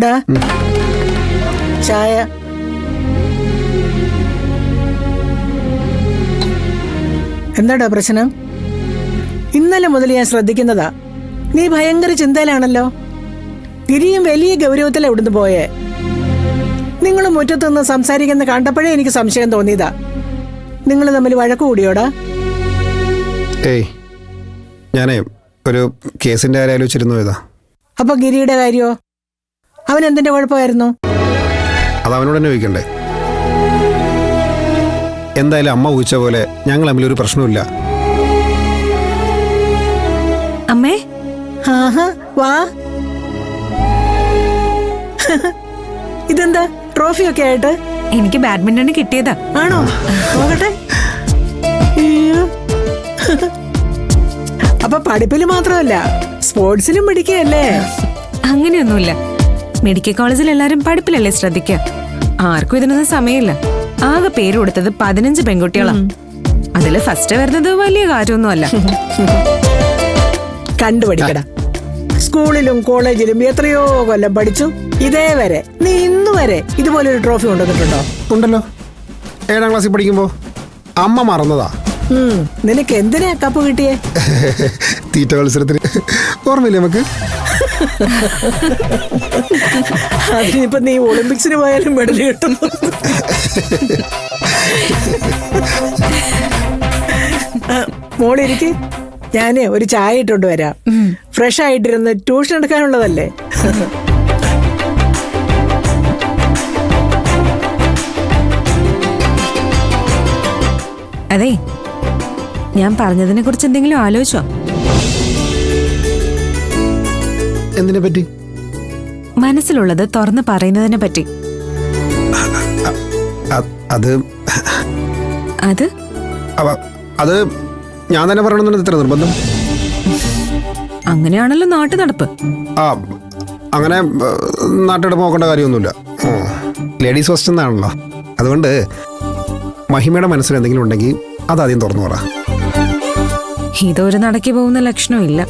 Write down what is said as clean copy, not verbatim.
ഡാ ചായ. എന്താടാ പ്രശ്നം? ഇന്നലെ മുതൽ ഞാൻ ശ്രദ്ധിക്കുന്നതാ, നീ ഭയങ്കര ചിന്തയിലാണല്ലോ. ഗിരിയും വലിയ ഗൗരവത്തിലാ ഇവിടുന്ന് പോയേ. നിങ്ങൾ മുറ്റത്തുനിന്ന് സംസാരിക്കുന്ന കണ്ടപ്പോഴേ എനിക്ക് സംശയം തോന്നിയതാ. നിങ്ങൾ തമ്മിൽ വഴക്ക് കൂടിയോടാ? ഏയ്, ഞാനേ ഒരു കേസിന്റെ കാര്യം ആലോചിച്ചിരുന്നു. ഏതാ? അപ്പൊ ഗിരിയുടെ കാര്യോ? അവൻ എന്തിന്റെ കുഴപ്പമായിരുന്നു? അത് അവനോട് തന്നെ ചോദിക്കണ്ടേ. എന്തായാലും അമ്മ ഊഹിച്ച പോലെ ഞങ്ങൾ തമ്മിലൊരു പ്രശ്നമില്ല. അമ്മേ, വാ. ഇതെന്താ ട്രോഫിയൊക്കെ ആയിട്ട്? എനിക്ക് ബാഡ്മിന്റണ് കിട്ടിയതാ. ആണോ? നോക്കട്ടെ. അപ്പൊ പഠിപ്പില് മാത്രമല്ല സ്പോർട്സിലും പഠിക്കല്ലേ? അങ്ങനെയൊന്നുമില്ല. മെഡിക്കൽ കോളേജിൽ എല്ലാരും പഠിപ്പിലല്ലേ ശ്രദ്ധിക്കുക. ആർക്കും ഇതിനൊന്നും സമയമില്ല. ആകെ പേര് കൊടുത്തത് 15 പെൺകുട്ടികളാ. അതില് ഫസ്റ്റ് വരുന്നത് വലിയ കാര്യമൊന്നുമല്ല. കണ്ടുപഠിക്കടാ. സ്കൂളിലും കോളേജിലും എത്രയോ കൊല്ലം പഠിച്ചു. ഇതേവരെ നീ ഇന്നുവരെ ഇതുപോലൊരു ട്രോഫി കൊണ്ടുവന്നിട്ടുണ്ടോ? ഉണ്ടല്ലോ, 7ാം ക്ലാസ്സിൽ പഠിക്കുമ്പോ. അമ്മ മറന്നതാ. നിനക്ക് എന്തിനാ കപ്പ് കിട്ടിയേ? തീറ്റ മത്സരത്തിന്. ഓർമ്മയില്ലേ നമുക്ക്? അതിനിപ്പോ നീ ഒളിമ്പിക്സിന് പോയാലും മെഡൽ കിട്ടും. മോളിരിക്ക്, ഞാന് ഒരു ചായ ഇട്ടോണ്ട് വരാം. ഫ്രഷ് ആയിട്ടിരുന്ന് ട്യൂഷൻ എടുക്കാനുള്ളതല്ലേ. അതെ, ഞാൻ പറഞ്ഞതിനെ കുറിച്ച് എന്തെങ്കിലും ആലോചിച്ചോ? എന്തിനെ പറ്റി? മനസ്സിലുള്ളത് തുറന്ന് പറയുന്നതിനെ പറ്റി. അത് അത് അത് ഞാൻ തന്നെ പറയണമെന്നുണ്ട്. ഇത്ര നിർബന്ധം? അങ്ങനെയാണല്ലോ നാട്ടു നടപ്പ്. അങ്ങനെ നാട്ടെടുപ്പ് നോക്കേണ്ട കാര്യമൊന്നുമില്ല. ലേഡീസ് ഫസ്റ്റ് എന്നാണല്ലോ. അതുകൊണ്ട് മഹിമയുടെ മനസ്സിൽ എന്തെങ്കിലും ഉണ്ടെങ്കിൽ അതാദ്യം തുറന്നു പറ. ഇതൊരു നടക്കി പോകുന്ന ലക്ഷണമില്ല.